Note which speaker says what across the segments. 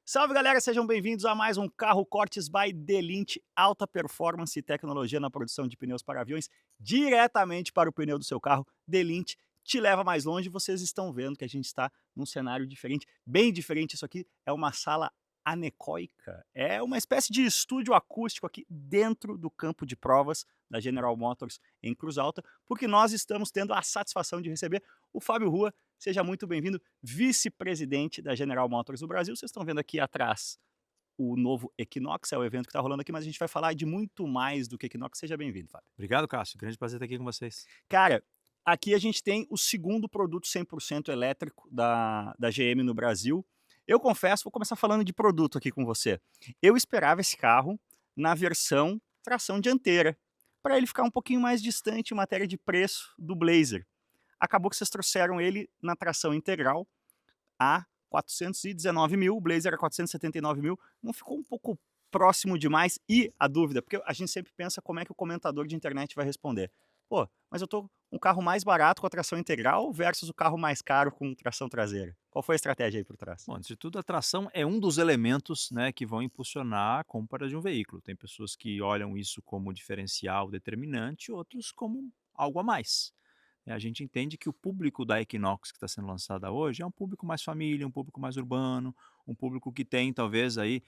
Speaker 1: Salve galera, sejam bem-vindos a mais um Carro Cortes by Delint, alta performance e tecnologia na produção de pneus para aviões, diretamente para o pneu do seu carro. Delint te leva mais longe. Vocês estão vendo que a gente está num cenário diferente, bem diferente. Isso aqui é uma sala anecoica, é uma espécie de estúdio acústico aqui dentro do campo de provas da General Motors em Cruz Alta, porque nós estamos tendo a satisfação de receber o Fábio Rua. Seja muito bem-vindo, vice-presidente da General Motors do Brasil. Vocês estão vendo aqui atrás o novo Equinox, é o evento que está rolando aqui, mas a gente vai falar de muito mais do que Equinox. Seja bem-vindo, Fábio.
Speaker 2: Obrigado, Cássio. Grande prazer estar aqui com vocês.
Speaker 1: Cara, aqui a gente tem o segundo produto 100% elétrico da GM no Brasil. Eu confesso, vou começar falando de produto aqui com você. Eu esperava esse carro na versão tração dianteira, para ele ficar um pouquinho mais distante em matéria de preço do Blazer. Acabou que vocês trouxeram ele na tração integral a 419 mil, o Blazer a 479 mil, não ficou um pouco próximo demais? E a dúvida, porque a gente sempre pensa como é que o comentador de internet vai responder. Pô, mas eu tô um carro mais barato com a tração integral versus o carro mais caro com tração traseira. Qual foi a estratégia aí por trás?
Speaker 2: Bom, antes de tudo, a tração é um dos elementos, né, que vão impulsionar a compra de um veículo. Tem pessoas que olham isso como diferencial determinante, outros como algo a mais. A gente entende que o público da Equinox que está sendo lançada hoje é um público mais família, um público mais urbano, um público que tem talvez aí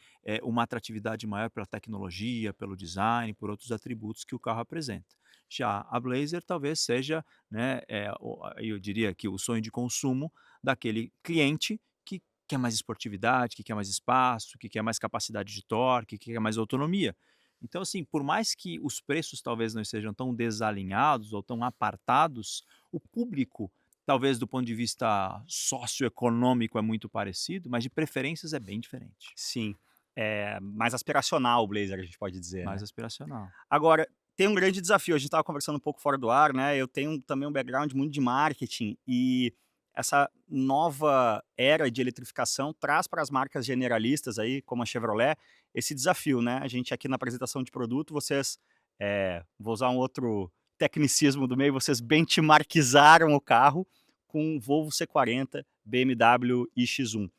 Speaker 2: uma atratividade maior pela tecnologia, pelo design, por outros atributos que o carro apresenta. Já a Blazer talvez seja, né, eu diria que o sonho de consumo daquele cliente que quer mais esportividade, que quer mais espaço, que quer mais capacidade de torque, que quer mais autonomia. Então, assim, por mais que os preços talvez não estejam tão desalinhados ou tão apartados, o público, talvez do ponto de vista socioeconômico é muito parecido, mas de preferências é bem diferente,
Speaker 1: Sim, é mais aspiracional o Blazer, a gente pode dizer,
Speaker 2: mais
Speaker 1: né?
Speaker 2: aspiracional.
Speaker 1: Agora, tem um grande desafio, a gente estava conversando um pouco fora do ar, né, eu tenho também um background muito de marketing e essa nova era de eletrificação traz para as marcas generalistas aí, como a Chevrolet, esse desafio, né. A gente aqui na apresentação de produto, vocês, vou usar um outro tecnicismo do meio, vocês benchmarkizaram o carro com o Volvo C40, BMW iX1.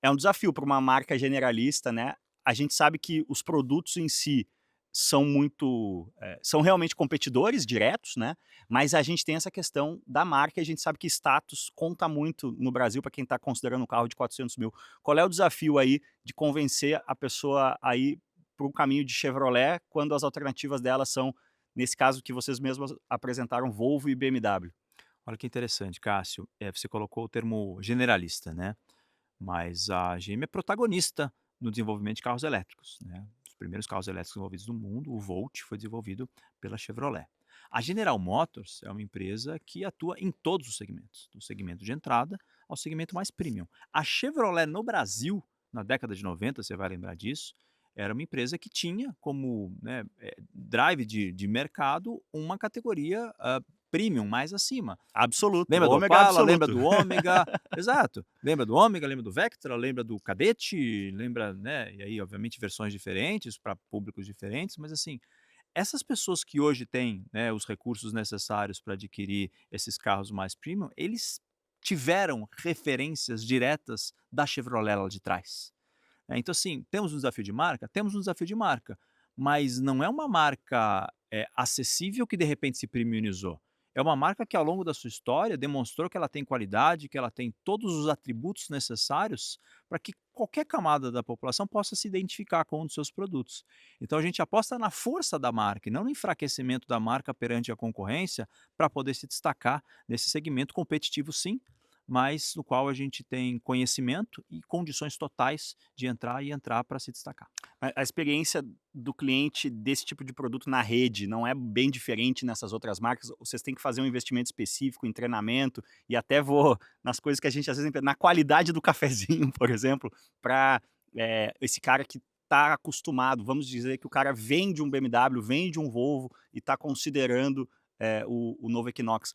Speaker 1: É um desafio para uma marca generalista, né. A gente sabe que os produtos em si são muito, são realmente competidores diretos, né, mas a gente tem essa questão da marca e a gente sabe que status conta muito no Brasil para quem está considerando um carro de 400 mil. Qual é o desafio aí de convencer a pessoa a ir para o caminho de Chevrolet, quando as alternativas dela são, nesse caso que vocês mesmos apresentaram, Volvo e BMW?
Speaker 2: Olha que interessante, Cássio, você colocou o termo generalista, né? Mas a GM é protagonista no desenvolvimento de carros elétricos, né. Os primeiros carros elétricos desenvolvidos no mundo, o Volt, foi desenvolvido pela Chevrolet. A General Motors é uma empresa que atua em todos os segmentos, do segmento de entrada ao segmento mais premium. A Chevrolet no Brasil, na década de 90, você vai lembrar disso, era uma empresa que tinha como, né, drive de mercado uma categoria, premium mais acima.
Speaker 1: Absoluto,
Speaker 2: Lembra do
Speaker 1: ômega
Speaker 2: Opala, lembra
Speaker 1: absoluto.
Speaker 2: do Ômega, exato. Lembra do Ômega, lembra do Vectra, lembra do Cadete, lembra, né, e aí obviamente versões diferentes para públicos diferentes, mas assim, essas pessoas que hoje têm, né, os recursos necessários para adquirir esses carros mais premium, eles tiveram referências diretas da Chevrolet lá de trás. Então assim, temos um desafio de marca? Temos um desafio de marca, mas não é uma marca, acessível que de repente se premiumizou. É uma marca que ao longo da sua história demonstrou que ela tem qualidade, que ela tem todos os atributos necessários para que qualquer camada da população possa se identificar com um dos seus produtos. Então a gente aposta na força da marca e não no enfraquecimento da marca perante a concorrência para poder se destacar nesse segmento competitivo sim, mas no qual a gente tem conhecimento e condições totais de entrar e entrar para se destacar.
Speaker 1: A experiência do cliente desse tipo de produto na rede não é bem diferente nessas outras marcas? Vocês têm que fazer um investimento específico em treinamento e até vou nas coisas que a gente às vezes na qualidade do cafezinho, por exemplo, para esse cara que está acostumado, vamos dizer que o cara vem de um BMW, vem de um Volvo e está considerando, o novo Equinox.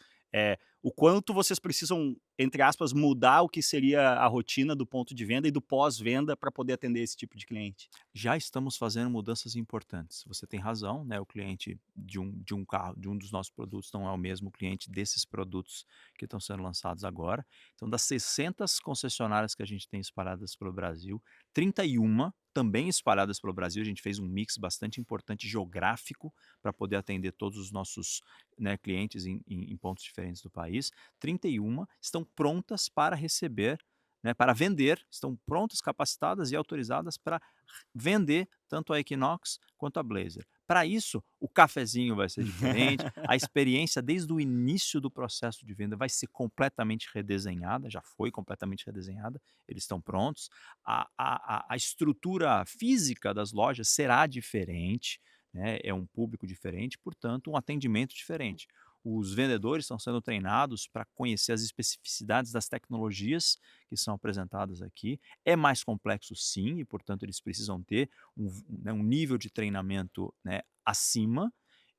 Speaker 1: O quanto vocês precisam, entre aspas, mudar o que seria a rotina do ponto de venda e do pós-venda para poder atender esse tipo de cliente?
Speaker 2: Já estamos fazendo mudanças importantes. Você tem razão, né, o cliente de um carro, de um dos nossos produtos não é o mesmo cliente desses produtos que estão sendo lançados agora. Então, das 600 concessionárias que a gente tem espalhadas pelo Brasil, 31 também espalhadas pelo Brasil, a gente fez um mix bastante importante geográfico para poder atender todos os nossos, né, clientes em pontos diferentes do país. 31 estão prontas para receber, né, para vender, estão prontas, capacitadas e autorizadas para vender tanto a Equinox quanto a Blazer. Para isso, o cafezinho vai ser diferente, a experiência desde o início do processo de venda vai ser completamente redesenhada, já foi completamente redesenhada, eles estão prontos. A estrutura física das lojas será diferente, né, é um público diferente, portanto, um atendimento diferente. Os vendedores estão sendo treinados para conhecer as especificidades das tecnologias que são apresentadas aqui. É mais complexo sim, e portanto eles precisam ter um nível de treinamento, né, acima,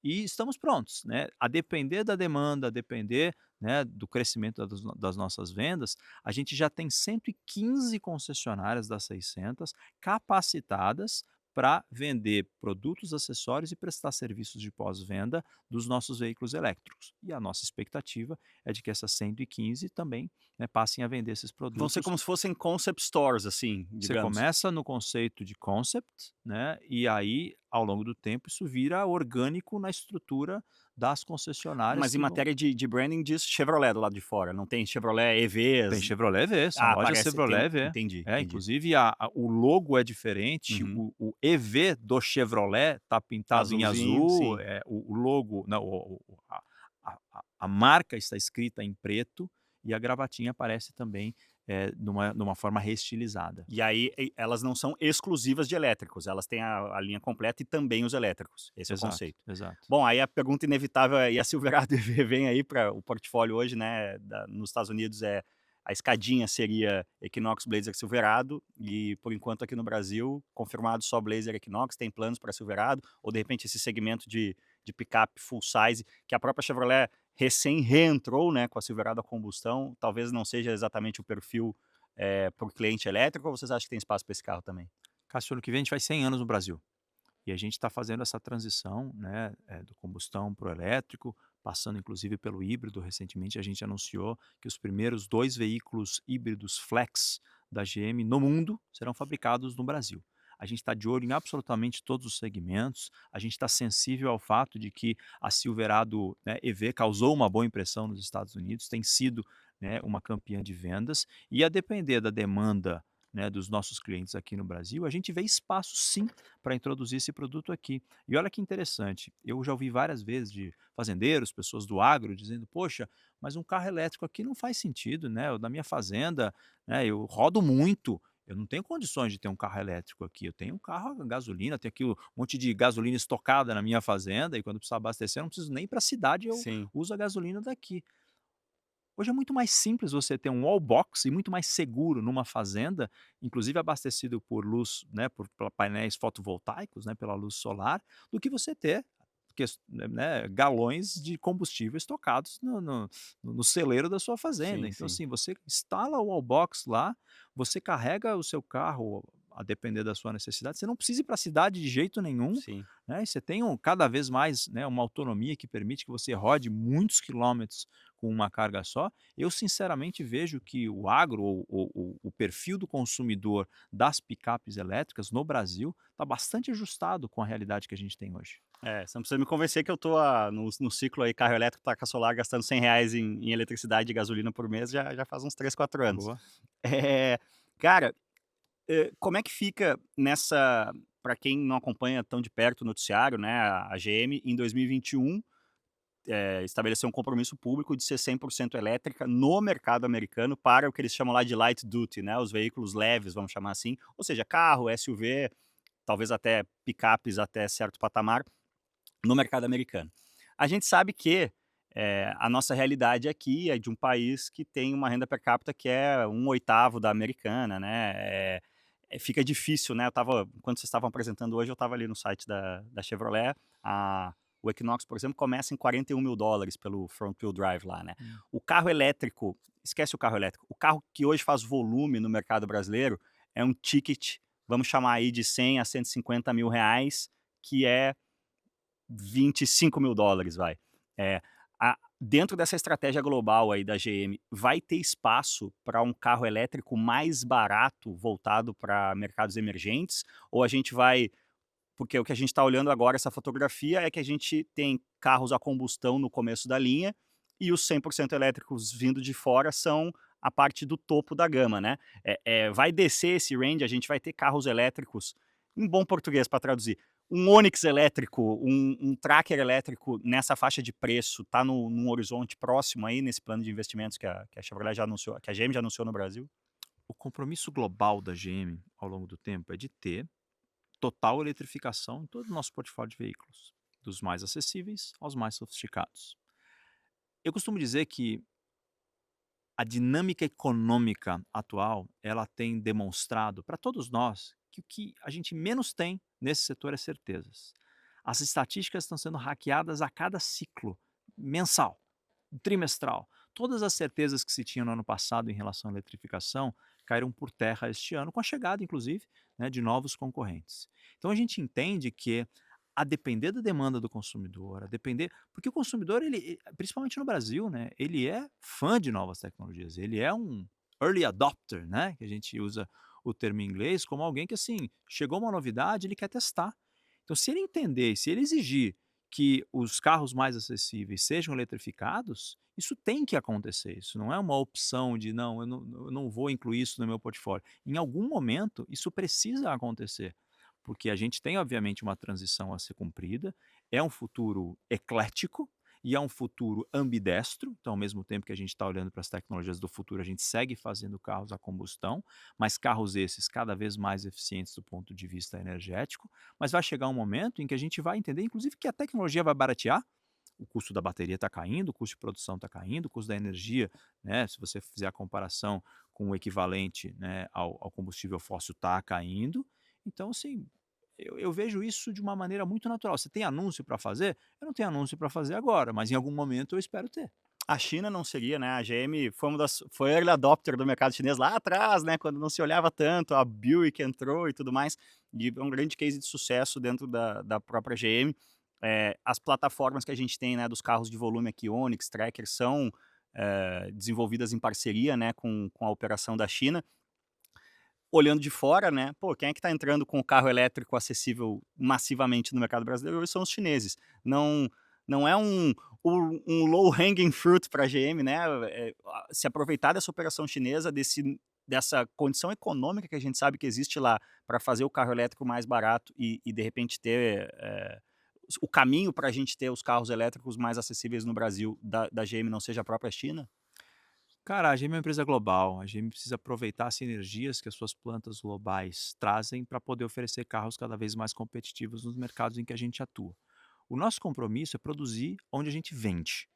Speaker 2: e estamos prontos, né, a depender da demanda, a depender, né, do crescimento das nossas vendas, a gente já tem 115 concessionárias das 600 capacitadas para vender produtos, acessórios e prestar serviços de pós-venda dos nossos veículos elétricos. E a nossa expectativa é de que essas 115 também, né, passem a vender esses
Speaker 1: Vão ser
Speaker 2: produtos.
Speaker 1: como se fossem concept stores, assim,
Speaker 2: Você
Speaker 1: digamos.
Speaker 2: começa no conceito de concept, né, e aí, ao longo do tempo, isso vira orgânico na estrutura das concessionárias
Speaker 1: Mas em
Speaker 2: que vão.
Speaker 1: matéria de branding diz Chevrolet do lado de fora, não tem Chevrolet
Speaker 2: Tem
Speaker 1: EVs?
Speaker 2: Chevrolet V, são
Speaker 1: Ah,
Speaker 2: lojas
Speaker 1: aparece, tem,
Speaker 2: Chevrolet V.
Speaker 1: entendi,
Speaker 2: É,
Speaker 1: entendi.
Speaker 2: inclusive o logo é diferente,
Speaker 1: Uhum.
Speaker 2: o EV do Chevrolet tá pintado em
Speaker 1: Azulzinho,
Speaker 2: azul,
Speaker 1: sim.
Speaker 2: o logo, não, a marca está escrita em preto e a gravatinha aparece também, numa forma reestilizada.
Speaker 1: E aí, elas não são exclusivas de elétricos, elas têm a linha completa e também os elétricos, esse é o
Speaker 2: Exato,
Speaker 1: conceito.
Speaker 2: exato.
Speaker 1: Bom, aí a pergunta inevitável é, e a Silverado EV vem aí para o portfólio hoje, né, nos Estados Unidos a escadinha seria Equinox, Blazer, Silverado, e por enquanto aqui no Brasil, confirmado só Blazer, Equinox, tem planos para Silverado, ou de repente esse segmento de picape full size, que a própria Chevrolet recém reentrou, né, com a Silverado a combustão, talvez não seja exatamente o perfil para o cliente elétrico, ou vocês acham que tem espaço para esse carro também?
Speaker 2: Cássio, ano que vem a gente faz 100 anos no Brasil. E a gente está fazendo essa transição, né, do combustão para o elétrico, passando inclusive pelo híbrido. Recentemente a gente anunciou que os primeiros 2 veículos híbridos flex da GM no mundo serão fabricados no Brasil. A gente está de olho em absolutamente todos os segmentos, a gente está sensível ao fato de que a Silverado, né, EV causou uma boa impressão nos Estados Unidos, tem sido, né, uma campeã de vendas, e a depender da demanda, né, dos nossos clientes aqui no Brasil, a gente vê espaço sim para introduzir esse produto aqui. E olha que interessante, eu já ouvi várias vezes de fazendeiros, pessoas do agro dizendo: "Poxa, mas um carro elétrico aqui não faz sentido, né, eu na minha fazenda, né, eu rodo muito, eu não tenho condições de ter um carro elétrico aqui, eu tenho um carro a gasolina, tenho aqui um monte de gasolina estocada na minha fazenda e quando precisar abastecer eu não preciso nem ir para a cidade, eu
Speaker 1: Sim.
Speaker 2: uso a gasolina daqui". Hoje é muito mais simples você ter um wall box e muito mais seguro numa fazenda, inclusive abastecido por luz, né, por painéis fotovoltaicos, né, pela luz solar, do que você ter né, galões de combustível estocados no celeiro da sua fazenda.
Speaker 1: Sim,
Speaker 2: Então,
Speaker 1: sim,
Speaker 2: assim, você instala o wall box lá, você carrega o seu carro a depender da sua necessidade, você não precisa ir para a cidade de jeito nenhum,
Speaker 1: sim.
Speaker 2: né, e você tem cada vez mais, né, uma autonomia que permite que você rode muitos quilômetros com uma carga só. Eu sinceramente vejo que o agro, o perfil do consumidor das picapes elétricas no Brasil está bastante ajustado com a realidade que a gente tem hoje.
Speaker 1: Você não precisa me convencer que eu tô no ciclo aí, carro elétrico, placa solar, gastando R$ 100 em eletricidade e gasolina por mês já faz uns 3, 4 anos.
Speaker 2: Boa.
Speaker 1: Eh, Cara, como é que fica nessa, para quem não acompanha tão de perto o noticiário, né, a GM em 2021, estabeleceu um compromisso público de ser 100% elétrica no mercado americano para o que eles chamam lá de light duty, né, os veículos leves, vamos chamar assim, ou seja, carro, SUV, talvez até picapes até certo patamar, no mercado americano. A gente sabe que, a nossa realidade aqui é de um país que tem uma renda per capita que é 1/8 da americana, né, fica difícil, né, enquanto vocês estavam apresentando hoje, eu estava ali no site da Chevrolet, a O Equinox, por exemplo, começa em US$ 41.000 pelo front wheel drive lá, né.
Speaker 2: Hum.
Speaker 1: O carro elétrico, esquece o carro elétrico, o carro que hoje faz volume no mercado brasileiro é um ticket, vamos chamar aí de 100 a R$ 150.000, que é US$ 25.000, vai. Dentro dessa estratégia global aí da GM, vai ter espaço para um carro elétrico mais barato voltado para mercados emergentes? Ou a gente vai, porque o que a gente está olhando agora, essa fotografia, é que a gente tem carros a combustão no começo da linha e os 100% elétricos vindo de fora são a parte do topo da gama, né? Vai descer esse range, a gente vai ter carros elétricos, em bom português para traduzir, um Onix elétrico, um Tracker elétrico nessa faixa de preço, tá num horizonte próximo aí nesse plano de investimentos que a Chevrolet já anunciou, que a GM já anunciou no Brasil?
Speaker 2: O compromisso global da GM ao longo do tempo é de ter total eletrificação em todo o nosso portfólio de veículos, dos mais acessíveis aos mais sofisticados. Eu costumo dizer que a dinâmica econômica atual, ela tem demonstrado para todos nós que o que a gente menos tem nesse setor é certezas. As estatísticas estão sendo hackeadas a cada ciclo, mensal, trimestral. Todas as certezas que se tinham no ano passado em relação à eletrificação caíram por terra este ano, com a chegada, inclusive, né, de novos concorrentes. Então a gente entende que, a depender da demanda do consumidor, a depender, porque o consumidor, principalmente no Brasil, né, ele é fã de novas tecnologias, ele é um early adopter, né, que a gente usa o termo em inglês, como alguém que, assim, chegou uma novidade, ele quer testar. Então, se ele entender, se ele exigir que os carros mais acessíveis sejam eletrificados, isso tem que acontecer. Isso não é uma opção de não, eu não vou incluir isso no meu portfólio. Em algum momento, isso precisa acontecer, porque a gente tem, obviamente, uma transição a ser cumprida, é um futuro eclético e é um futuro ambidestro. Então, ao mesmo tempo que a gente está olhando para as tecnologias do futuro, a gente segue fazendo carros a combustão, mas carros esses cada vez mais eficientes do ponto de vista energético. Mas vai chegar um momento em que a gente vai entender, inclusive, que a tecnologia vai baratear, o custo da bateria está caindo, o custo de produção está caindo, o custo da energia, né, se você fizer a comparação com o equivalente, né, ao combustível fóssil, está caindo. Então, assim, eu vejo isso de uma maneira muito natural. Você tem anúncio para fazer? Eu não tenho anúncio para fazer agora, mas em algum momento eu espero ter.
Speaker 1: A China não seria, né, a GM foi early adopter do mercado chinês lá atrás, né, quando não se olhava tanto, a Buick entrou e tudo mais, e é um grande case de sucesso dentro da própria GM. As plataformas que a gente tem, né, dos carros de volume aqui, Onix, Tracker, são, desenvolvidas em parceria, né, com a operação da China. Olhando de fora, né, pô, quem é que está entrando com o carro elétrico acessível massivamente no mercado brasileiro hoje são os chineses. Não é um low hanging fruit para a GM, né, se aproveitar dessa operação chinesa, dessa condição econômica que a gente sabe que existe lá, para fazer o carro elétrico mais barato e de repente ter, o caminho para a gente ter os carros elétricos mais acessíveis no Brasil da GM não seja a própria China?
Speaker 2: Cara, a GM é uma empresa global, a GM precisa aproveitar as sinergias que as suas plantas globais trazem para poder oferecer carros cada vez mais competitivos nos mercados em que a gente atua. O nosso compromisso é produzir onde a gente vende.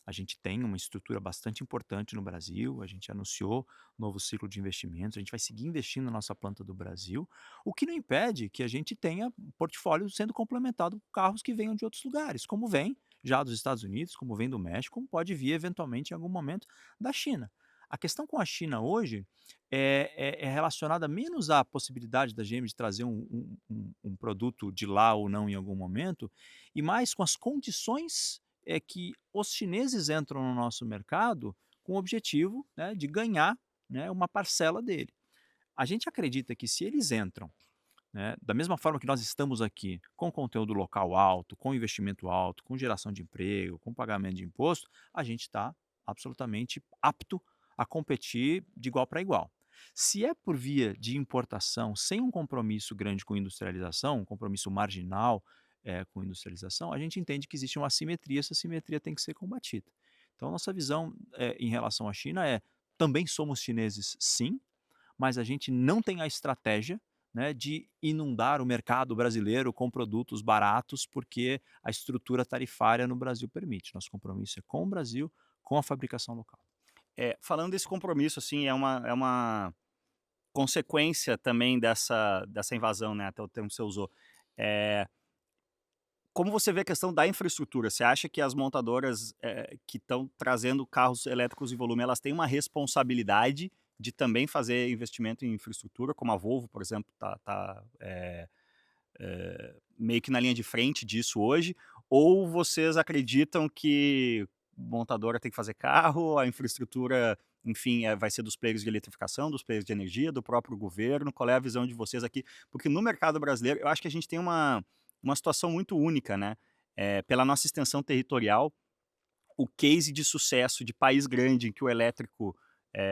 Speaker 2: A gente tem uma estrutura bastante importante no Brasil, a gente anunciou novo ciclo de investimentos, a gente vai seguir investindo na nossa planta do Brasil, o que não impede que a gente tenha um portfólio sendo complementado por carros que venham de outros lugares, como vem já dos Estados Unidos, como vem do México, como pode vir eventualmente em algum momento da China. A questão com a China hoje é relacionada menos à possibilidade da GM de trazer um produto de lá ou não em algum momento, e mais com as condições que os chineses entram no nosso mercado com o objetivo, né, de ganhar, né, uma parcela dele. A gente acredita que se eles entram, né, da mesma forma que nós estamos aqui, com conteúdo local alto, com investimento alto, com geração de emprego, com pagamento de imposto, a gente está absolutamente apto a competir de igual para igual. Se é por via de importação, sem um compromisso grande com industrialização, um compromisso marginal com industrialização, a gente entende que existe uma assimetria, essa assimetria tem que ser combatida. Então, nossa visão em relação à China é: também somos chineses, sim, mas a gente não tem a estratégia, né, de inundar o mercado brasileiro com produtos baratos, porque a estrutura tarifária no Brasil permite. Nosso compromisso é com o Brasil, com a fabricação local.
Speaker 1: Falando desse compromisso, assim, é uma consequência também dessa invasão, né, até o termo que você usou. Eh como você vê a questão da infraestrutura? Você acha que as montadoras, que estão trazendo carros elétricos em volume, elas têm uma responsabilidade de também fazer investimento em infraestrutura, como a Volvo, por exemplo, meio que na linha de frente disso hoje? Ou vocês acreditam que montadora tem que fazer carro, a infraestrutura, enfim, vai ser dos players de eletrificação, dos players de energia, do próprio governo? Qual é a visão de vocês aqui? Porque no mercado brasileiro, eu acho que a gente tem uma situação muito única, né? Pela nossa extensão territorial, o case de sucesso de país grande em que o elétrico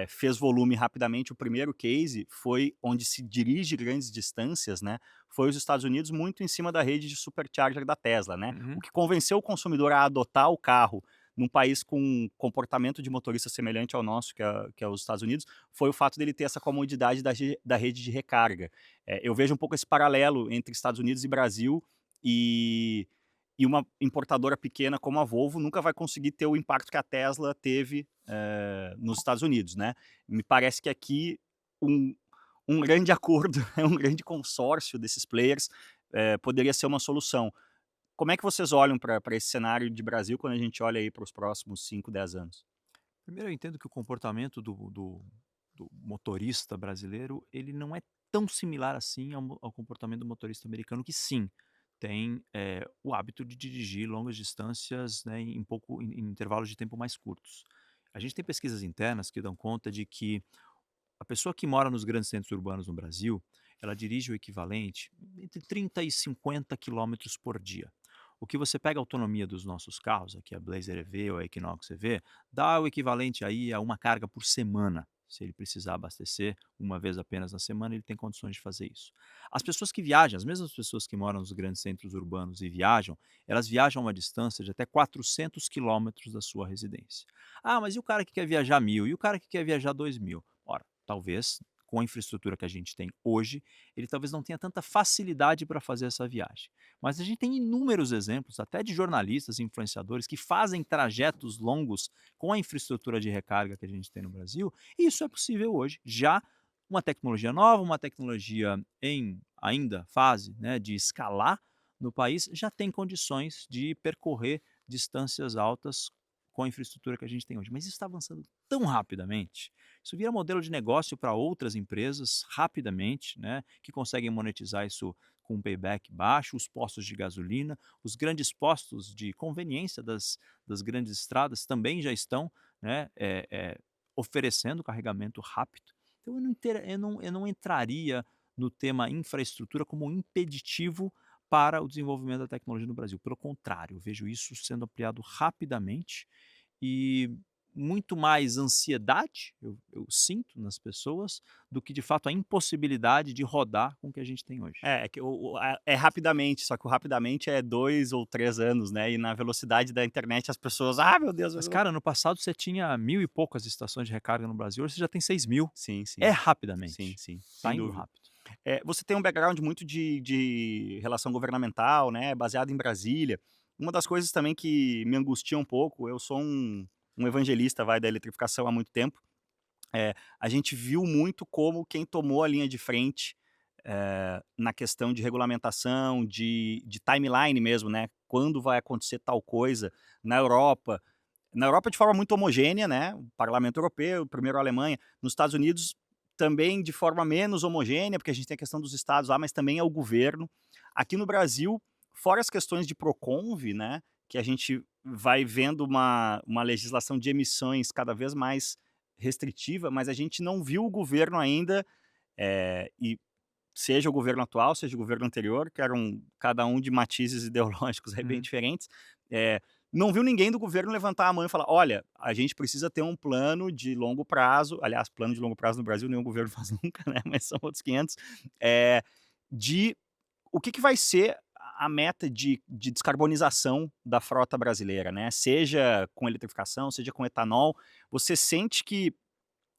Speaker 1: fez volume rapidamente, o primeiro case foi onde se dirige grandes distâncias, né? Foi os Estados Unidos, muito em cima da rede de supercharger da Tesla, né? O
Speaker 2: Uhum.
Speaker 1: que convenceu o consumidor a adotar o carro num país com um comportamento de motorista semelhante ao nosso, que é os Estados Unidos, foi o fato dele ter essa comodidade da rede de recarga. Eu vejo um pouco esse paralelo entre Estados Unidos e Brasil, e uma importadora pequena como a Volvo nunca vai conseguir ter o impacto que a Tesla teve, nos Estados Unidos, né. Me parece que aqui um grande acordo, um grande consórcio desses players, poderia ser uma solução. Como é que vocês olham para esse cenário de Brasil quando a gente olha aí para os próximos 5, 10 anos?
Speaker 2: Primeiro eu entendo que o comportamento do motorista brasileiro, ele não é tão similar assim ao comportamento do motorista americano, que sim, tem, o hábito de dirigir longas distâncias, né, em intervalos de tempo mais curtos. A gente tem pesquisas internas que dão conta de que a pessoa que mora nos grandes centros urbanos no Brasil, ela dirige o equivalente entre 30 e 50 quilômetros por dia. O que você pega a autonomia dos nossos carros, aqui a Blazer EV ou a Equinox EV, dá o equivalente aí a uma carga por semana. Se ele precisar abastecer uma vez apenas na semana, ele tem condições de fazer isso. As pessoas que viajam, as mesmas pessoas que moram nos grandes centros urbanos e viajam, elas viajam uma distância de até 400 quilômetros da sua residência. Ah, mas e o cara que quer viajar 1.000? E o cara que quer viajar 2.000? Ora, talvez com a infraestrutura que a gente tem hoje, ele talvez não tenha tanta facilidade para fazer essa viagem. Mas a gente tem inúmeros exemplos, até de jornalistas e influenciadores que fazem trajetos longos com a infraestrutura de recarga que a gente tem no Brasil, e isso é possível hoje. Já uma tecnologia nova, uma tecnologia em ainda fase, né, de escalar no país, já tem condições de percorrer distâncias altas com a infraestrutura que a gente tem hoje. Mas isso está avançando tão rapidamente, isso vira modelo de negócio para outras empresas rapidamente, né, que conseguem monetizar isso com um payback baixo, os postos de gasolina, os grandes postos de conveniência das grandes estradas também já estão, né, oferecendo carregamento rápido. Então eu não entraria no tema infraestrutura como um impeditivo para o desenvolvimento da tecnologia no Brasil. Pelo contrário, eu vejo isso sendo ampliado rapidamente e muito mais ansiedade, eu sinto nas pessoas, do que de fato a impossibilidade de rodar com o que a gente tem hoje.
Speaker 1: É que é rapidamente, só que o rapidamente é 2 ou 3 anos, né, e na velocidade da internet as pessoas: "Ah, meu Deus,
Speaker 2: Mas
Speaker 1: eu".
Speaker 2: cara, no passado você tinha 1.000 e poucas estações de recarga no Brasil, hoje você já tem 6.000.
Speaker 1: Sim,
Speaker 2: É
Speaker 1: sim. Sim,
Speaker 2: rapidamente,
Speaker 1: sim,
Speaker 2: tá
Speaker 1: sem
Speaker 2: indo
Speaker 1: dúvida.
Speaker 2: rápido.
Speaker 1: Você tem um background muito de relação governamental, né, baseado em Brasília. Uma das coisas também que me angustia um pouco, eu sou um evangelista, vai, da eletrificação há muito tempo. A gente viu muito como quem tomou a linha de frente, na questão de regulamentação, de timeline mesmo, né, quando vai acontecer tal coisa, na Europa. Na Europa de forma muito homogênea, né, o Parlamento Europeu, primeiro a Alemanha. Nos Estados Unidos também de forma menos homogênea, porque a gente tem a questão dos estados lá, mas também é o governo. Aqui no Brasil, fora as questões de Proconv, né, que a gente vai vendo uma legislação de emissões cada vez mais restritiva, mas a gente não viu o governo ainda, e seja o governo atual, seja o governo anterior, que eram cada um de matizes ideológicos aí bem
Speaker 2: Uhum.
Speaker 1: diferentes, não viu ninguém do governo levantar a mão e falar: "Olha, a gente precisa ter um plano de longo prazo", aliás, plano de longo prazo no Brasil nenhum governo faz nunca, né, mas são outros 500, de o que vai ser a meta de descarbonização da frota brasileira, né, seja com eletrificação, seja com etanol. Você sente que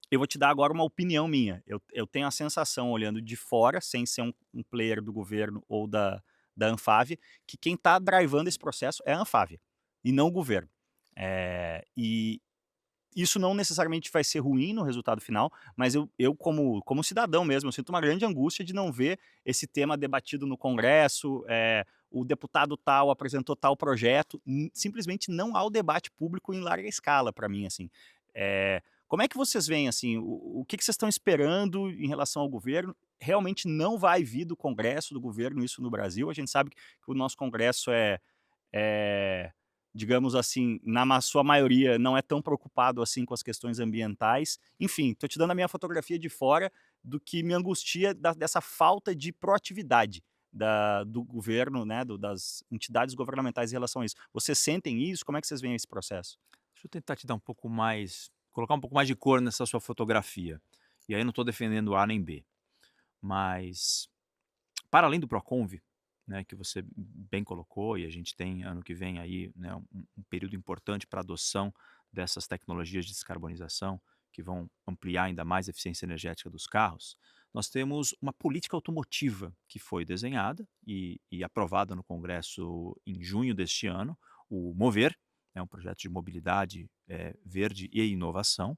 Speaker 1: eu vou te dar agora uma opinião minha. Eu tenho a sensação, olhando de fora, sem ser um player do governo ou da Anfávia, que quem está drivando esse processo é a Anfávia, e não o governo. E isso não necessariamente vai ser ruim no resultado final, mas eu como cidadão mesmo, eu sinto uma grande angústia de não ver esse tema debatido no Congresso, o deputado tal apresentou tal projeto, simplesmente não há o debate público em larga escala para mim, assim. Como é que vocês veem, assim, o que que vocês estão esperando em relação ao governo? Realmente não vai vir do Congresso, do governo, isso no Brasil? A gente sabe que o nosso Congresso é, digamos assim, sua maioria não é tão preocupado assim com as questões ambientais. Enfim, estou te dando a minha fotografia de fora do que me angustia dessa falta de proatividade do governo, né, das entidades governamentais em relação a isso. Vocês sentem isso? Como é que vocês veem esse processo?
Speaker 2: Deixa eu tentar te dar um pouco mais colocar um pouco mais de cor nessa sua fotografia. E aí eu não estou defendendo A nem B, mas para além do Proconv, né, que você bem colocou, e a gente tem ano que vem aí, né, um período importante para adoção dessas tecnologias de descarbonização, que vão ampliar ainda mais a eficiência energética dos carros, nós temos uma política automotiva que foi desenhada e aprovada no Congresso em junho deste ano, o Mover, é um projeto de mobilidade verde e inovação.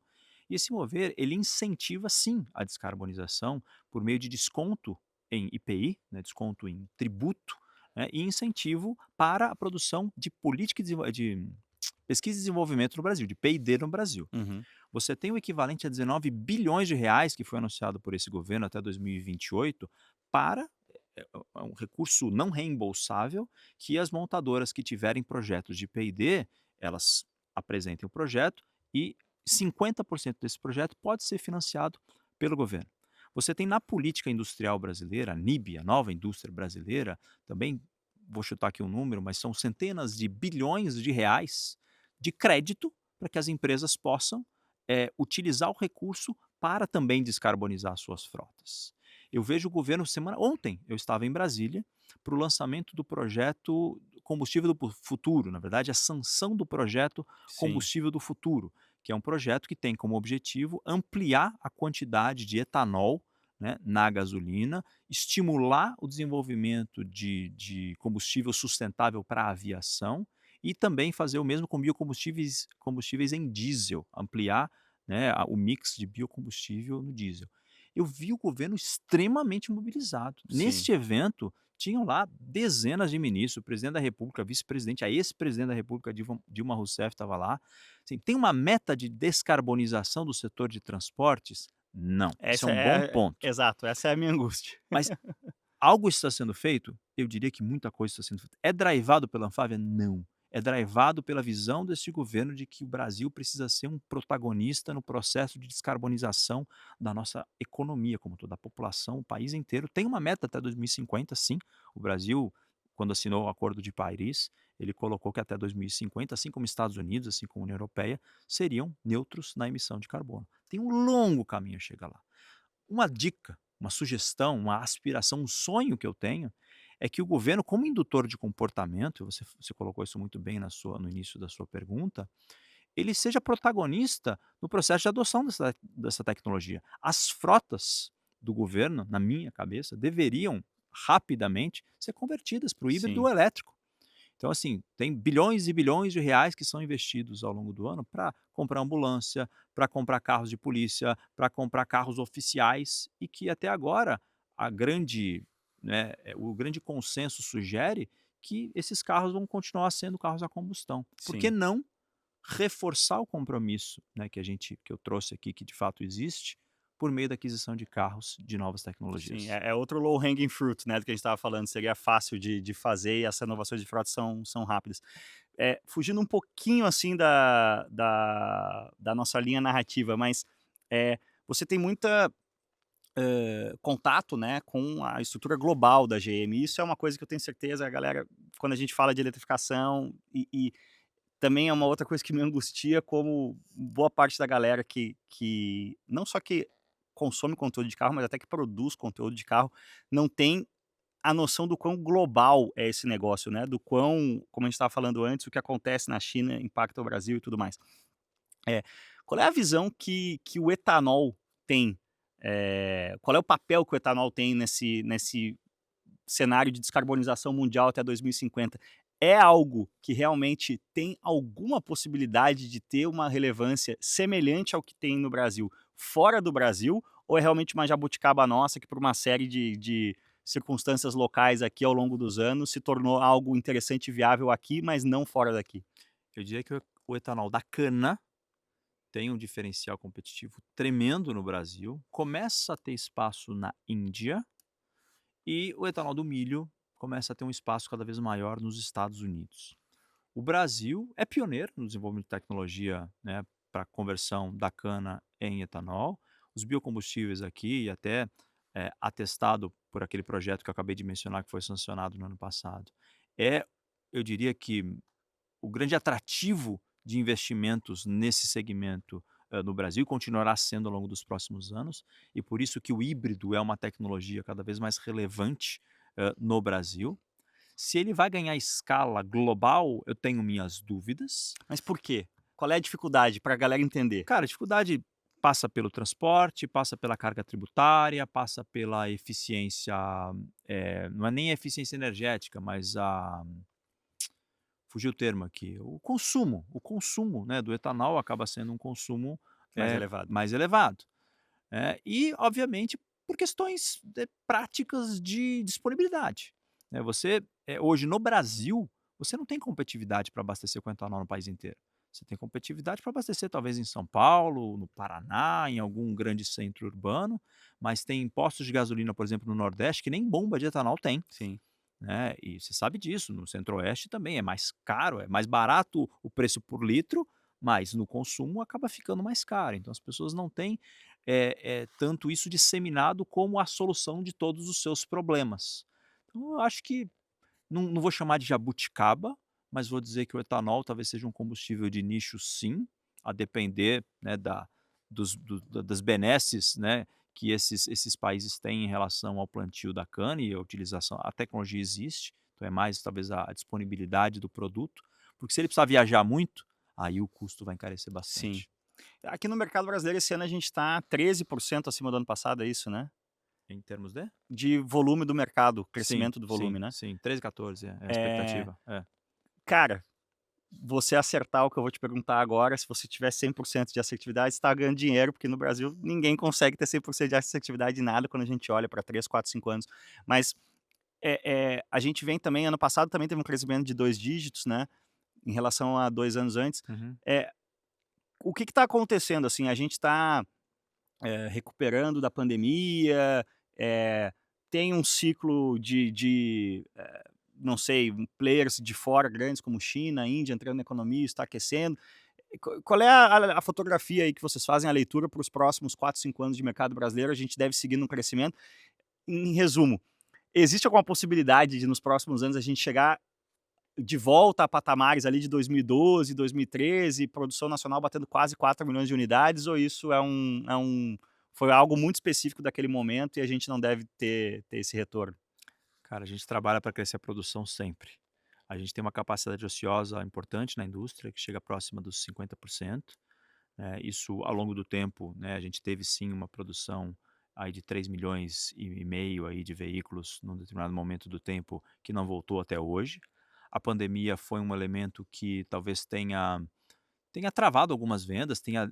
Speaker 2: E esse Mover, ele incentiva sim a descarbonização por meio de desconto em IPI, né, desconto em tributo, né, e incentivo para a produção de política de pesquisa e desenvolvimento no Brasil, de P&D no Brasil.
Speaker 1: Uhum.
Speaker 2: Você tem o equivalente a 19 bilhões de reais que foi anunciado por esse governo até 2028 para um recurso não reembolsável que as montadoras que tiverem projetos de P&D, elas apresentem o projeto e 50% desse projeto pode ser financiado pelo governo. Você tem na política industrial brasileira, a NIB, a nova indústria brasileira, também vou chutar aqui um número, mas são centenas de bilhões de reais de crédito para que as empresas possam utilizar o recurso para também descarbonizar suas frotas. Eu vejo o governo ontem eu estava em Brasília para o lançamento do projeto Combustível do Futuro, na verdade a sanção do projeto
Speaker 1: Sim,
Speaker 2: Combustível do Futuro, que é um projeto que tem como objetivo ampliar a quantidade de etanol, né, na gasolina, estimular o desenvolvimento de combustível sustentável para a aviação e também fazer o mesmo com combustíveis em diesel, ampliar, né, o mix de biocombustível no diesel. Eu vi o governo extremamente mobilizado.
Speaker 1: sim.
Speaker 2: Neste evento, tinham lá dezenas de ministros, o presidente da República, vice-presidente, a ex-presidente da República, Dilma Rousseff, estava lá. Assim, tem uma meta de descarbonização do setor de transportes? Não. Isso é
Speaker 1: Essa
Speaker 2: um bom
Speaker 1: é
Speaker 2: ponto.
Speaker 1: exato, essa é a minha angústia.
Speaker 2: Mas algo está sendo feito? Eu diria que muita coisa está sendo feita. É drivado pela Anfávia? Não. É drivado pela visão deste governo de que o Brasil precisa ser um protagonista no processo de descarbonização da nossa economia, como toda a população, o país inteiro. Tem uma meta até 2050, sim. O Brasil, quando assinou o Acordo de Paris, ele colocou que até 2050, assim como Estados Unidos, assim como a União Europeia, seriam neutros na emissão de carbono. Tem um longo caminho a chegar lá. Uma dica, uma sugestão, uma aspiração, um sonho que eu tenho, é que o governo, como indutor de comportamento, você colocou isso muito bem no início da sua pergunta, ele seja protagonista no processo de adoção dessa tecnologia. As frotas do governo, na minha cabeça, deveriam rapidamente ser convertidas para o híbrido
Speaker 1: Sim,
Speaker 2: elétrico. Então, assim, tem bilhões e bilhões de reais que são investidos ao longo do ano para comprar ambulância, para comprar carros de polícia, para comprar carros oficiais e que até agora a grande, né, o grande consenso sugere que esses carros vão continuar sendo carros a combustão. Por que
Speaker 1: sim.
Speaker 2: não reforçar o compromisso, né, que eu trouxe aqui, que de fato existe, por meio da aquisição de carros de novas
Speaker 1: Sim,
Speaker 2: tecnologias?
Speaker 1: é outro low hanging fruit, né, do que a gente estava falando, seria fácil de fazer e essas inovações de frota são rápidas. Fugindo um pouquinho, assim, da nossa linha narrativa, mas, você tem muita, contato, né, com a estrutura global da GM, isso é uma coisa que eu tenho certeza a galera, quando a gente fala de eletrificação e também é uma outra coisa que me angustia, como boa parte da galera que não só que consome conteúdo de carro, mas até que produz conteúdo de carro, não tem a noção do quão global é esse negócio, né, do quão, como a gente estava falando antes, o que acontece na China impacta o Brasil e tudo mais. É, qual é a visão que o etanol tem? Qual é o papel que o etanol tem nesse cenário de descarbonização mundial até 2050, é algo que realmente tem alguma possibilidade de ter uma relevância semelhante ao que tem no Brasil, fora do Brasil, ou é realmente uma jabuticaba nossa que por uma série de circunstâncias locais aqui ao longo dos anos, se tornou algo interessante e viável aqui, mas não fora daqui?
Speaker 2: Eu diria que o etanol da cana tem um diferencial competitivo tremendo no Brasil, começa a ter espaço na Índia e o etanol do milho começa a ter um espaço cada vez maior nos Estados Unidos. O Brasil é pioneiro no desenvolvimento de tecnologia, né, para conversão da cana em etanol. Os biocombustíveis aqui, e até atestado por aquele projeto que eu acabei de mencionar, que foi sancionado no ano passado, é, eu diria que o grande atrativo de investimentos nesse segmento no Brasil continuará sendo ao longo dos próximos anos, e por isso que o híbrido é uma tecnologia cada vez mais relevante no Brasil. Se ele vai ganhar escala global, eu tenho minhas dúvidas.
Speaker 1: Mas por quê? Qual é a dificuldade para a galera entender?
Speaker 2: Cara, a dificuldade passa pelo transporte, passa pela carga tributária, passa pela eficiência, não é nem a eficiência energética, mas fugiu o termo aqui, o consumo, né, do etanol acaba sendo um consumo,
Speaker 1: Mais elevado.
Speaker 2: mais elevado. E obviamente por questões, práticas de disponibilidade, né, você, hoje no Brasil, você não tem competitividade para abastecer com etanol no país inteiro. Você tem competitividade para abastecer talvez em São Paulo, no Paraná, em algum grande centro urbano, mas tem postos de gasolina, por exemplo, no Nordeste que nem bomba de etanol tem,
Speaker 1: Sim,
Speaker 2: né, e você sabe disso, no Centro-Oeste também é mais caro, é mais barato o preço por litro, mas no consumo acaba ficando mais caro. Então as pessoas não têm, tanto isso disseminado como a solução de todos os seus problemas. Então eu acho que não vou chamar de jabuticaba, mas vou dizer que o etanol talvez seja um combustível de nicho sim, a depender, né, das benesses, né, que esses países têm em relação ao plantio da cana e a utilização, a tecnologia existe, então é mais talvez a disponibilidade do produto, porque se ele precisar viajar muito, aí o custo vai encarecer
Speaker 1: sim.
Speaker 2: bastante.
Speaker 1: Aqui no mercado brasileiro esse ano a gente está 13% acima do ano passado, é isso, né?
Speaker 2: Em termos de?
Speaker 1: De volume do mercado,
Speaker 2: Sim,
Speaker 1: crescimento do
Speaker 2: sim,
Speaker 1: volume, né?
Speaker 2: sim, 13, 14 é a
Speaker 1: Eh,
Speaker 2: expectativa. É.
Speaker 1: cara, você acertar o que eu vou te perguntar agora, se você tiver 100% de assertividade, você tá ganhando dinheiro, porque no Brasil ninguém consegue ter 100% de assertividade em nada quando a gente olha para 3, 4, 5 anos. Mas, a gente vem também ano passado também teve um crescimento de 2 dígitos, né, em relação a 2 anos antes.
Speaker 2: Uhum.
Speaker 1: Eh, o que está acontecendo, assim? A gente está recuperando da pandemia, eh, tem um ciclo de não sei, players de fora grandes como China, Índia entrando na economia, está aquecendo. Qual é a fotografia aí que vocês fazem, a leitura para os próximos 4, 5 anos de mercado brasileiro? A gente deve seguir no crescimento. Em resumo, existe alguma possibilidade de nos próximos anos a gente chegar de volta a patamares ali de 2012, 2013, produção nacional batendo quase 4 milhões de unidades, ou isso foi algo muito específico daquele momento e a gente não deve ter esse retorno?
Speaker 2: Cara, a gente trabalha para crescer a produção sempre. A gente tem uma capacidade ociosa importante na indústria, que chega próxima dos 50%. Isso ao longo do tempo, né, a gente teve sim uma produção aí de 3,5 milhões aí de veículos num determinado momento do tempo que não voltou até hoje. A pandemia foi um elemento que talvez tenha travado algumas vendas, tenha,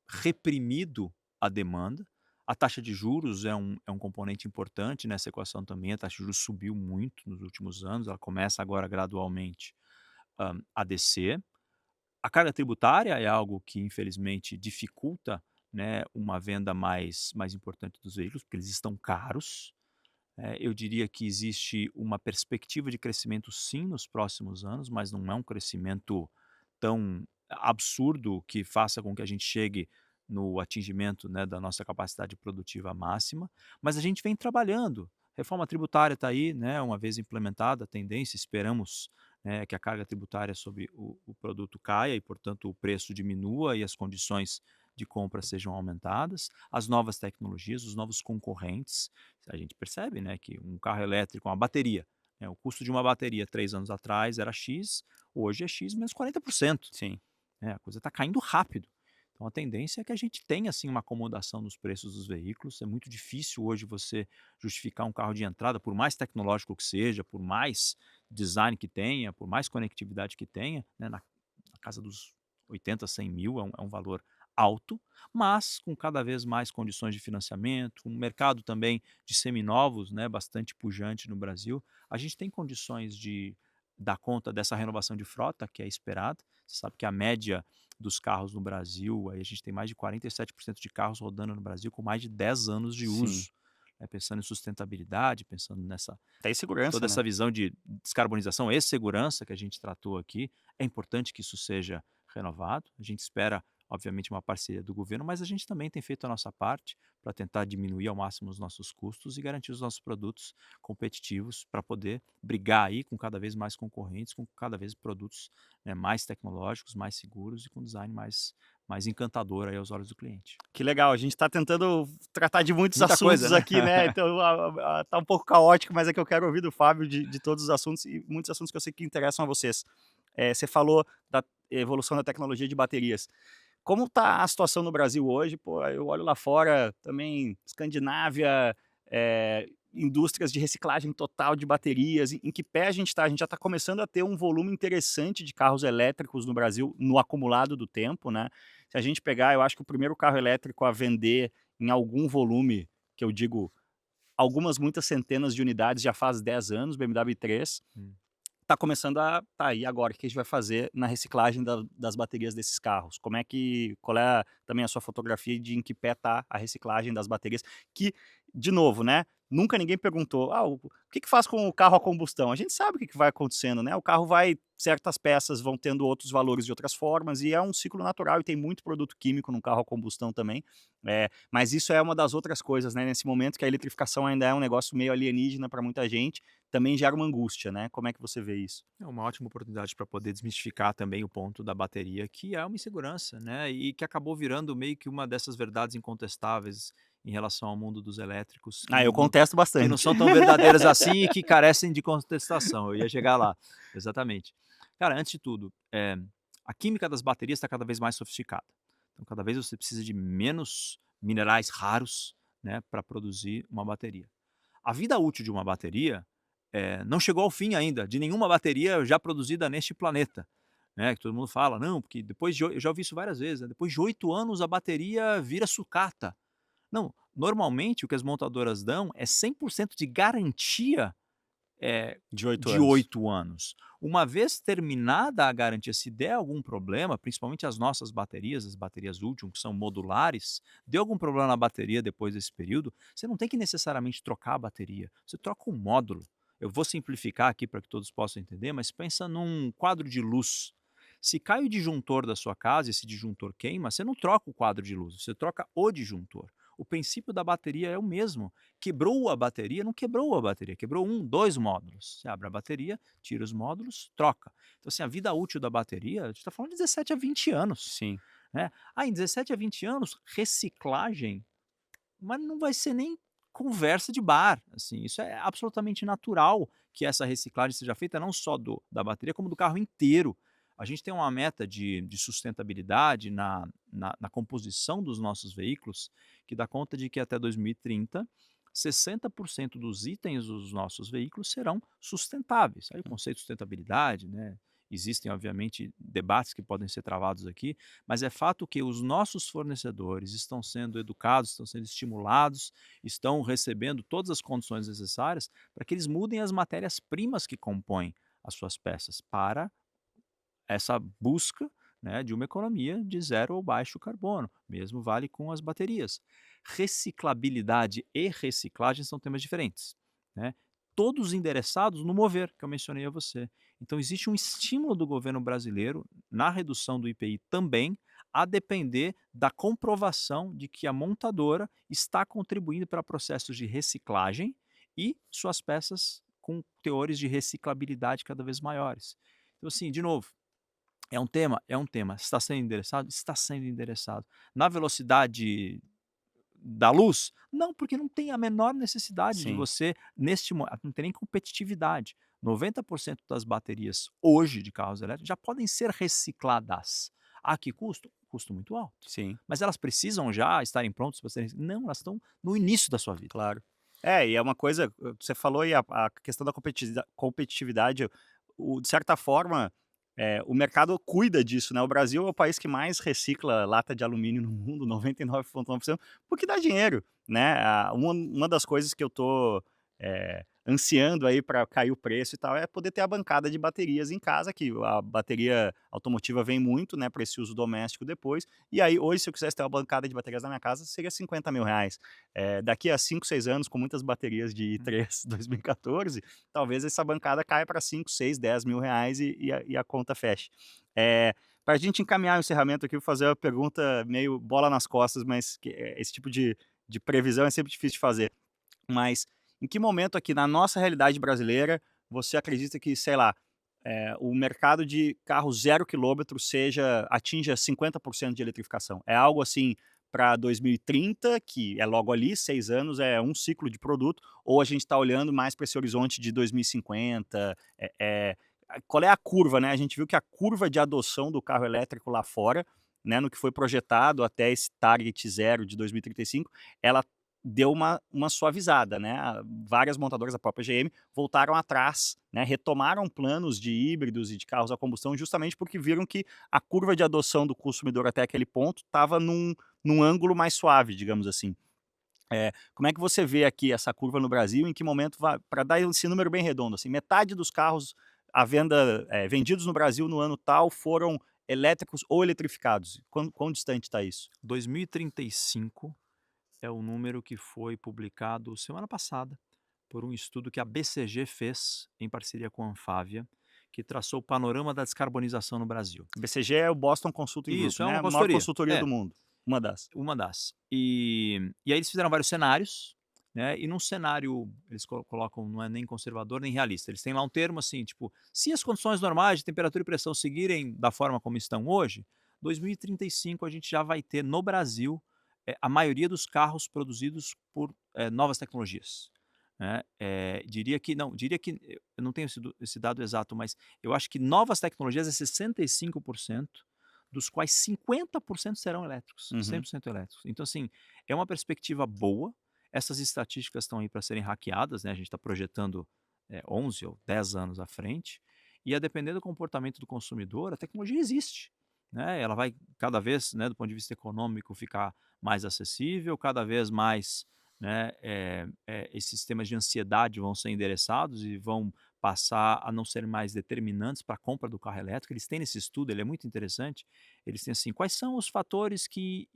Speaker 2: reprimido a demanda. A taxa de juros é um componente importante nessa equação também, a taxa de juros subiu muito nos últimos anos, ela começa agora gradualmente, a descer. A carga tributária é algo que infelizmente dificulta, né, uma venda mais importante dos veículos, porque eles estão caros. Eu diria que existe uma perspectiva de crescimento sim nos próximos anos, mas não é um crescimento tão absurdo que faça com que a gente chegue no atingimento, né, da nossa capacidade produtiva máxima, mas a gente vem trabalhando. Reforma tributária está aí, né, uma vez implementada, a tendência, esperamos, né, que a carga tributária sobre o produto caia e, portanto, o preço diminua e as condições de compra sejam aumentadas. As novas tecnologias, os novos concorrentes, a gente percebe, né, que um carro elétrico, uma bateria, né, o custo de uma bateria 3 anos atrás era X, hoje é X menos 40%,
Speaker 1: Sim.
Speaker 2: né, a coisa está caindo rápido. Então a tendência é que a gente tenha, assim, uma acomodação nos preços dos veículos, é muito difícil hoje você justificar um carro de entrada, por mais tecnológico que seja, por mais design que tenha, por mais conectividade que tenha, né, na casa dos 80, 100 mil, é um valor alto, mas com cada vez mais condições de financiamento, um mercado também de seminovos, né, bastante pujante no Brasil, a gente tem condições de dar conta dessa renovação de frota que é esperada. Você sabe que a média dos carros no Brasil, aí a gente tem mais de 47% de carros rodando no Brasil com mais de 10 anos de
Speaker 1: Sim.
Speaker 2: uso, né, pensando em sustentabilidade, pensando nessa
Speaker 1: Até em
Speaker 2: toda
Speaker 1: segurança, né?
Speaker 2: essa visão de descarbonização e segurança que a gente tratou aqui, é importante que isso seja renovado. A gente espera, obviamente, uma parceria do governo, mas a gente também tem feito a nossa parte para tentar diminuir ao máximo os nossos custos e garantir os nossos produtos competitivos para poder brigar aí com cada vez mais concorrentes, com cada vez produtos, né, mais tecnológicos, mais seguros e com design mais encantador aí aos olhos do cliente.
Speaker 1: Que legal, a gente está tentando tratar de muitos
Speaker 2: Muita coisa,
Speaker 1: assuntos
Speaker 2: né?
Speaker 1: aqui, né, então tá um pouco caótico, mas é que eu quero ouvir do Fábio de todos os assuntos e muitos assuntos que eu sei que interessam a vocês. Você falou da evolução da tecnologia de baterias. Como tá a situação no Brasil hoje? Pô, eu olho lá fora também, Escandinávia, indústrias de reciclagem total de baterias, em que pé a gente está? A gente já está começando a ter um volume interessante de carros elétricos no Brasil, no acumulado do tempo, né. Se a gente pegar, eu acho que o primeiro carro elétrico a vender em algum volume, que eu digo algumas muitas centenas de unidades, já faz 10 anos, BMW i3,
Speaker 2: Hum.
Speaker 1: tá começando a tá, e agora, o que a gente vai fazer na reciclagem das baterias desses carros? Qual é também a sua fotografia de em que pé tá a reciclagem das baterias? Que, de novo, né, nunca ninguém perguntou: "Ah, o que que faz com o carro a combustão?". A gente sabe o que que vai acontecendo, né, o carro vai certas peças vão tendo outros valores de outras formas, e é um ciclo natural e tem muito produto químico no carro a combustão também. Mas isso é uma das outras coisas, né, nesse momento que a eletrificação ainda é um negócio meio alienígena para muita gente, também gera uma angústia, né. Como é que você vê isso?
Speaker 2: É uma ótima oportunidade para poder desmistificar também o ponto da bateria, que é uma insegurança, né, e que acabou virando meio que uma dessas verdades incontestáveis em relação ao mundo dos elétricos,
Speaker 1: Ah, eu contesto
Speaker 2: que não
Speaker 1: bastante.
Speaker 2: são tão verdadeiras assim e que carecem de contestação. Eu ia chegar lá, exatamente. Cara, antes de tudo, a química das baterias está cada vez mais sofisticada. Então, cada vez você precisa de menos minerais raros, né, para produzir uma bateria. A vida útil de uma bateria, não chegou ao fim ainda, de nenhuma bateria já produzida neste planeta, né, que todo mundo fala: "Não, porque depois de oi", eu já ouvi isso várias vezes, né, "depois de 8 anos a bateria vira sucata". Não, normalmente o que as montadoras dão é 100% de garantia,
Speaker 1: De 8
Speaker 2: de
Speaker 1: anos.
Speaker 2: 8 anos. Uma vez terminada a garantia, se der algum problema, principalmente as nossas baterias, as baterias Ultium, que são modulares, deu algum problema na bateria depois desse período, você não tem que necessariamente trocar a bateria, você troca o módulo. Eu vou simplificar aqui para que todos possam entender, mas pensa num quadro de luz. Se cai o disjuntor da sua casa e esse disjuntor queima, você não troca o quadro de luz, você troca o disjuntor. O princípio da bateria é o mesmo. Quebrou a bateria, não quebrou a bateria, quebrou um, 2 módulos. Você abre a bateria, tira os módulos, troca. Então, assim, a vida útil da bateria, a gente está falando de 17 a 20 anos,
Speaker 1: Sim.
Speaker 2: né. Ah, em 17 a 20 anos, reciclagem, mas não vai ser nem conversa de bar, assim, isso é absolutamente natural que essa reciclagem seja feita não só da bateria, como do carro inteiro. A gente tem uma meta de sustentabilidade na composição dos nossos veículos, que dá conta de que até 2030, 60% dos itens dos nossos veículos serão sustentáveis. Aí o conceito de sustentabilidade, né, existem obviamente debates que podem ser travados aqui, mas é fato que os nossos fornecedores estão sendo educados, estão sendo estimulados, estão recebendo todas as condições necessárias para que eles mudem as matérias-primas que compõem as suas peças para essa busca, né, de uma economia de zero ou baixo carbono. Mesmo vale com as baterias. Reciclabilidade e reciclagem são temas diferentes, né? Todos endereçados no mover, que eu mencionei a você. Então existe um estímulo do governo brasileiro na redução do IPI também, a depender da comprovação de que a montadora está contribuindo para processos de reciclagem e suas peças com teores de reciclabilidade cada vez maiores. Então, assim, de novo, é um tema? É um tema. Está sendo endereçado? Está sendo endereçado. Na velocidade da luz? Não, porque não tem a menor necessidade de
Speaker 1: Sim.
Speaker 2: você, neste mo não tem nem competitividade. 90% das baterias hoje de carros elétricos já podem ser recicladas. A que custo? Custo muito alto.
Speaker 1: Sim,
Speaker 2: Mas elas precisam já estarem prontas para serem não, elas estão no início da sua vida.
Speaker 1: claro. E é uma coisa, você falou aí a questão da competitividade, de certa forma, o mercado cuida disso, né. O Brasil é o país que mais recicla lata de alumínio no mundo, 99,9%, porque dá dinheiro, né. Uma das coisas que eu tô, ansiando aí para cair o preço e tal, é poder ter a bancada de baterias em casa, que a bateria automotiva vem muito, né, para esse uso doméstico depois, e aí hoje se eu quisesse ter uma bancada de baterias na minha casa seria R$ 50.000. Daqui a 5, 6 anos com muitas baterias de
Speaker 2: Hum.
Speaker 1: i3 2014, talvez essa bancada caia para 5, 6, R$ 10.000 e a conta feche. Para a gente encaminhar o encerramento aqui, eu vou fazer uma pergunta meio bola nas costas, mas que, esse tipo de previsão é sempre difícil de fazer. Mas em que momento aqui na nossa realidade brasileira, você acredita que, sei lá, o mercado de carro 0 quilômetro atinja 50% de eletrificação? É algo assim para 2030, que é logo ali, 6 anos, é um ciclo de produto, ou a gente está olhando mais para esse horizonte de 2050? Qual é a curva, né? A gente viu que a curva de adoção do carro elétrico lá fora, né, no que foi projetado até esse target zero de 2035, ela deu uma suavizada, né, várias montadoras, a própria GM, voltaram atrás, né, retomaram planos de híbridos e de carros a combustão justamente porque viram que a curva de adoção do consumidor até aquele ponto estava num ângulo mais suave, digamos assim. Como é que você vê aqui essa curva no Brasil, em que momento vai para dar esse número bem redondo, assim, metade dos carros à venda, vendidos no Brasil no ano tal foram elétricos ou eletrificados, quão distante está isso?
Speaker 2: 2035 é o número que foi publicado semana passada por um estudo que a BCG fez em parceria com a Anfávia, que traçou o panorama da descarbonização no Brasil.
Speaker 1: BCG é o Boston Consulting Group,
Speaker 2: Isso, é
Speaker 1: né,
Speaker 2: uma
Speaker 1: a maior
Speaker 2: consultoria.
Speaker 1: consultoria
Speaker 2: É,
Speaker 1: do mundo, uma das.
Speaker 2: uma das. E aí eles fizeram vários cenários, né, e num cenário eles colocam, não é nem conservador nem realista, eles têm lá um termo assim, tipo, se as condições normais de temperatura e pressão seguirem da forma como estão hoje, 2035 a gente já vai ter no Brasil, a maioria dos carros produzidos por, novas tecnologias, né. Diria que não, diria que eu não tenho esse dado exato, mas eu acho que novas tecnologias é 65%, dos quais 50% serão elétricos,
Speaker 1: Uhum.
Speaker 2: 100% elétricos. Então, assim, é uma perspectiva boa. Essas estatísticas estão aí para serem hackeadas, né, a gente está projetando, 11 ou 10 anos à frente, e a depender do comportamento do consumidor, a tecnologia existe, né, ela vai cada vez, né, do ponto de vista econômico, ficar mais acessível, cada vez mais, né, esses sistemas de ansiedade vão ser endereçados e vão passar a não ser mais determinantes para a compra do carro elétrico. Eles têm nesse estudo, ele é muito interessante, eles têm assim, quais são os fatores que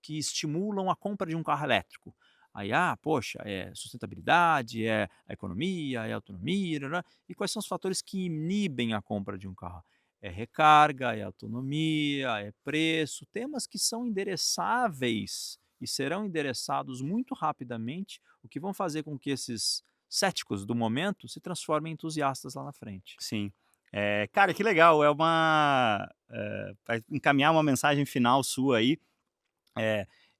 Speaker 2: estimulam a compra de um carro elétrico? Aí, poxa, é sustentabilidade, é a economia, é a autonomia, né? E quais são os fatores que inibem a compra de um carro? É recarga, é autonomia, é preço, temas que são endereçáveis e serão endereçados muito rapidamente, o que vão fazer com que esses céticos do momento se transformem em entusiastas lá na frente.
Speaker 1: Sim. Cara, que legal, pra encaminhar uma mensagem final sua aí,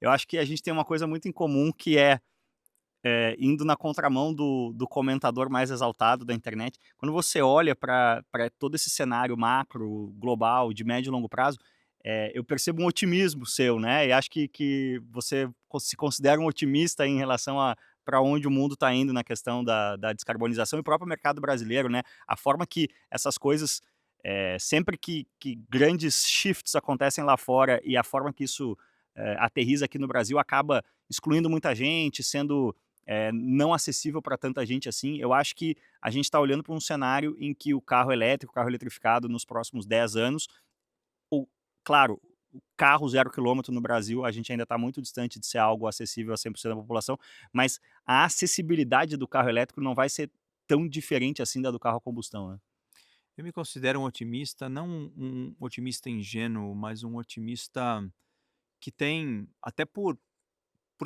Speaker 1: eu acho que a gente tem uma coisa muito em comum que indo na contramão do comentador mais exaltado da internet, quando você olha para todo esse cenário macro, global, de médio e longo prazo, eu percebo um otimismo seu, né, e acho que você se considera um otimista em relação a para onde o mundo está indo na questão da descarbonização e o próprio mercado brasileiro, né. A forma que essas coisas, sempre que grandes shifts acontecem lá fora e a forma que isso, aterriza aqui no Brasil acaba excluindo muita gente, sendo não acessível para tanta gente assim. Eu acho que a gente está olhando para um cenário em que o carro elétrico, o carro eletrificado nos próximos 10 anos, o claro, o carro 0 quilômetro no Brasil, a gente ainda está muito distante de ser algo acessível a 100% da população, mas a acessibilidade do carro elétrico não vai ser tão diferente assim da do carro a combustão, né.
Speaker 2: Eu me considero um otimista, não um otimista ingênuo, mas um otimista que tem, até por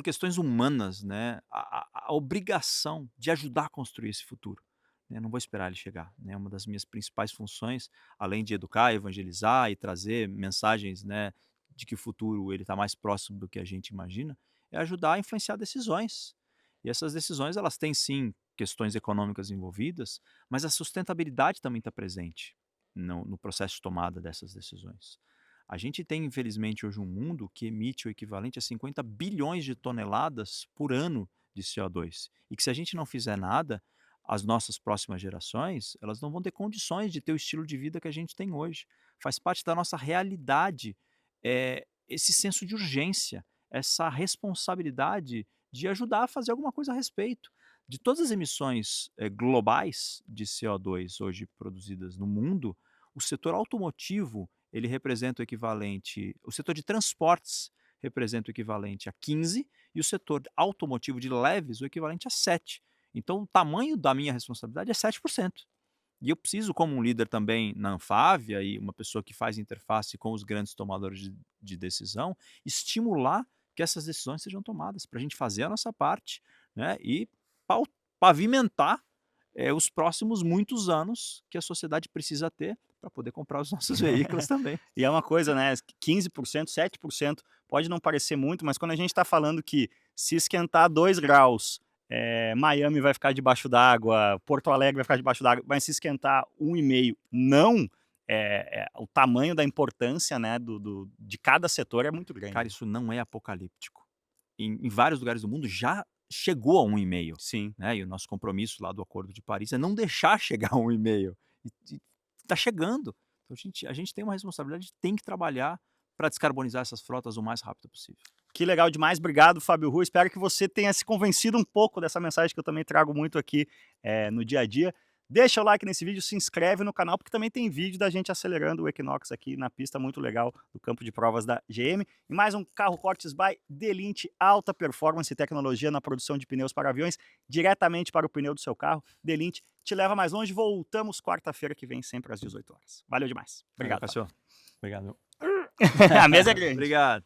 Speaker 2: questões humanas, né, a obrigação de ajudar a construir esse futuro, né, não vou esperar ele chegar, né, uma das minhas principais funções, além de educar, evangelizar e trazer mensagens, né, de que o futuro ele está mais próximo do que a gente imagina, é ajudar a influenciar decisões. E essas decisões elas têm sim questões econômicas envolvidas, mas a sustentabilidade também está presente no processo de tomada dessas decisões. A gente tem, infelizmente, hoje um mundo que emite o equivalente a 50 bilhões de toneladas por ano de CO2. E que se a gente não fizer nada, as nossas próximas gerações, elas não vão ter condições de ter o estilo de vida que a gente tem hoje. Faz parte da nossa realidade, esse senso de urgência, essa responsabilidade de ajudar a fazer alguma coisa a respeito. De todas as emissões, globais de CO2 hoje produzidas no mundo, o setor automotivo, ele representa o setor de transportes representa o equivalente a 15 e o setor automotivo de leves o equivalente a 7. Então o tamanho da minha responsabilidade é 7%. E eu preciso, como um líder também na Anfávia e uma pessoa que faz interface com os grandes tomadores de decisão, estimular que essas decisões sejam tomadas, para a gente fazer a nossa parte, né, e pau pavimentar, os próximos muitos anos que a sociedade precisa ter para poder comprar os nossos veículos também.
Speaker 1: E é uma coisa, né, 15%, 7% pode não parecer muito, mas quando a gente está falando que se esquentar 2 graus, Miami vai ficar debaixo d'água, Porto Alegre vai ficar debaixo d'água, mas se esquentar 1,5 não, o tamanho da importância, né, de cada setor é muito grande.
Speaker 2: Cara, isso não é apocalíptico. Em vários lugares do mundo já chegou a 1,5,
Speaker 1: Sim.
Speaker 2: né, e o nosso compromisso lá do Acordo de Paris é não deixar chegar a 1,5. E tá chegando. Então a gente tem uma responsabilidade, tem que trabalhar para descarbonizar essas frotas o mais rápido possível.
Speaker 1: Que legal demais, obrigado Fábio Hu, espero que você tenha se convencido um pouco dessa mensagem que eu também trago muito aqui no dia a dia. Deixa o like nesse vídeo, se inscreve no canal, porque também tem vídeo da gente acelerando o Equinox aqui na pista, muito legal, do campo de provas da GM. E mais um carro Cortes by Delinte, alta performance e tecnologia na produção de pneus para aviões, diretamente para o pneu do seu carro. Delinte te leva mais longe, voltamos quarta-feira que vem, sempre às 18 horas. Valeu demais. Obrigado.
Speaker 2: Valeu, Cassio. Obrigado.
Speaker 1: A mesa é grande.
Speaker 2: Obrigado.